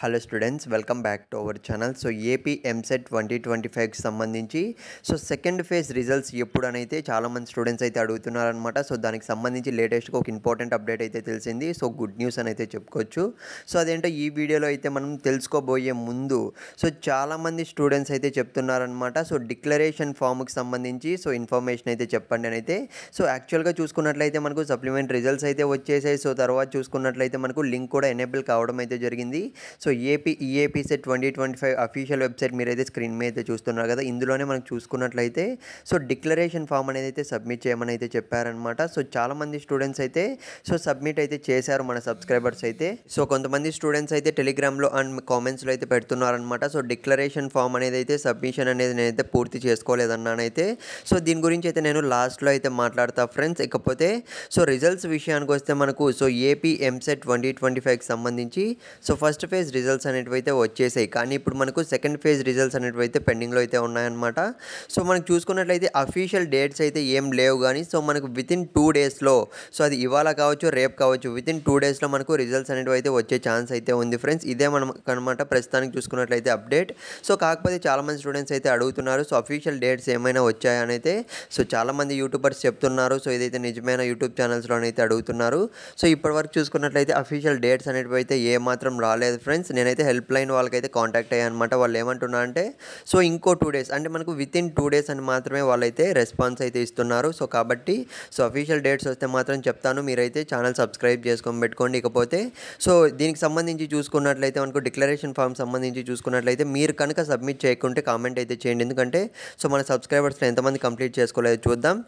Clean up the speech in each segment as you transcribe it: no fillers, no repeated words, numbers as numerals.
Hello students, welcome back to our channel. So AP EAMCET 2025కి సంబంధించి second phase results ఎప్పుడనైతే చాలామంది students అయితే అడుగుతున్నారనమాట. So దానికి సంబంధించి లేటెస్ట్గా ఒక ఇంపార్టెంట్ అప్డేట్ అయితే తెలిసింది. సో గుడ్ న్యూస్ అని అయితే చెప్పుకోవచ్చు. సో అదేంటో ఈ వీడియోలో అయితే మనం తెలుసుకోబోయే ముందు చాలామంది స్టూడెంట్స్ అయితే చెప్తున్నారనమాట. సో డిక్లరేషన్ ఫామ్కి సంబంధించి ఇన్ఫర్మేషన్ అయితే చెప్పండి అని అయితే. సో యాక్చువల్గా చూసుకున్నట్లయితే మనకు సప్లిమెంట్ రిజల్ట్స్ అయితే వచ్చేసాయి. సో తర్వాత చూసుకున్నట్లయితే మనకు లింక్ కూడా ఎనేబుల్ కావడం అయితే జరిగింది. So EAP set 2025 official website మీరైతే స్క్రీన్ మీద అయితే చూస్తున్నారు కదా, ఇందులోనే మనకు చూసుకున్నట్లయితే డిక్లరేషన్ ఫామ్ అనేది అయితే సబ్మిట్ చేయమని అయితే చెప్పారనమాట. సో చాలామంది స్టూడెంట్స్ అయితే సబ్మిట్ అయితే చేశారు మన సబ్స్క్రైబర్స్ అయితే. సో కొంతమంది స్టూడెంట్స్ అయితే టెలిగ్రామ్లో అండ్ కామెంట్స్లో అయితే పెడుతున్నారనమాట. సో డిక్లరేషన్ ఫామ్ అనేది అయితే సబ్మిషన్ అనేది నేనైతే పూర్తి చేసుకోలేదన్నానైతే. సో దీని గురించి అయితే నేను లాస్ట్లో అయితే మాట్లాడతా ఫ్రెండ్స్. ఇకపోతే రిజల్ట్స్ విషయానికి వస్తే మనకు ఏపీ ఎంసెట్ 2025కి సంబంధించి ఫస్ట్ ఫేజ్ రిజల్ట్స్ అనేటివి అయితే వచ్చేసాయి. కానీ ఇప్పుడు మనకు సెకండ్ ఫేజ్ రిజల్ట్స్ అనేటివి అయితే పెండింగ్లో అయితే ఉన్నాయన్నమాట. సో మనకు చూసుకున్నట్లయితే అఫీషియల్ డేట్స్ అయితే ఏం లేవు, కానీ మనకు వితిన్ 2 డేస్లో అది ఇవాళ కావచ్చు రేపు కావచ్చు, వితిన్ 2 డేస్లో మనకు రిజల్ట్స్ అనేటివి అయితే వచ్చే ఛాన్స్ అయితే ఉంది ఫ్రెండ్స్. ఇదే మనం అనమాట ప్రస్తుతానికి చూసుకున్నట్లయితే అప్డేట్. కాకపోతే చాలామంది స్టూడెంట్స్ అయితే అడుగుతున్నారు అఫీషియల్ డేట్స్ ఏమైనా వచ్చాయని అయితే. చాలామంది యూట్యూబర్స్ చెప్తున్నారు. ఇదైతే నిజమైన యూట్యూబ్ ఛానల్స్లోనైతే అడుగుతున్నారు. ఇప్పటివరకు చూసుకున్నట్లయితే అఫీషియల్ డేట్స్ అనేటివి అయితే ఏమాత్రం రాలేదు ఫ్రెండ్స్. నేనైతే హెల్ప్ లైన్ వాళ్ళకైతే కాంటాక్ట్ అయ్యాను అనమాట. వాళ్ళు ఏమంటున్నా అంటే ఇంకో 2 డేస్ అంటే మనకు వితిన్ 2 డేస్ అని మాత్రమే వాళ్ళైతే రెస్పాన్స్ అయితే ఇస్తున్నారు. కాబట్టి అఫీషియల్ డేట్స్ వస్తే మాత్రం చెప్తాను, మీరైతే ఛానల్ సబ్స్క్రైబ్ చేసుకొని పెట్టుకోండి. ఇకపోతే దీనికి సంబంధించి చూసుకున్నట్లయితే మనకు డిక్లరేషన్ ఫామ్ సంబంధించి చూసుకున్నట్లయితే మీరు కనుక సబ్మిట్ చేయకుంటే కామెంట్ అయితే చేయండి. ఎందుకంటే మన సబ్స్క్రైబర్స్లో ఎంతమంది కంప్లీట్ చేసుకోలేదు చూద్దాం.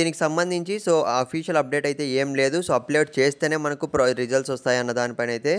దీనికి సంబంధించి అఫీషియల్ అప్డేట్ అయితే ఏం లేదు. అప్లోడ్ చేస్తేనే మనకు రిజల్ట్స్ వస్తాయి అన్న దానిపైన అయితే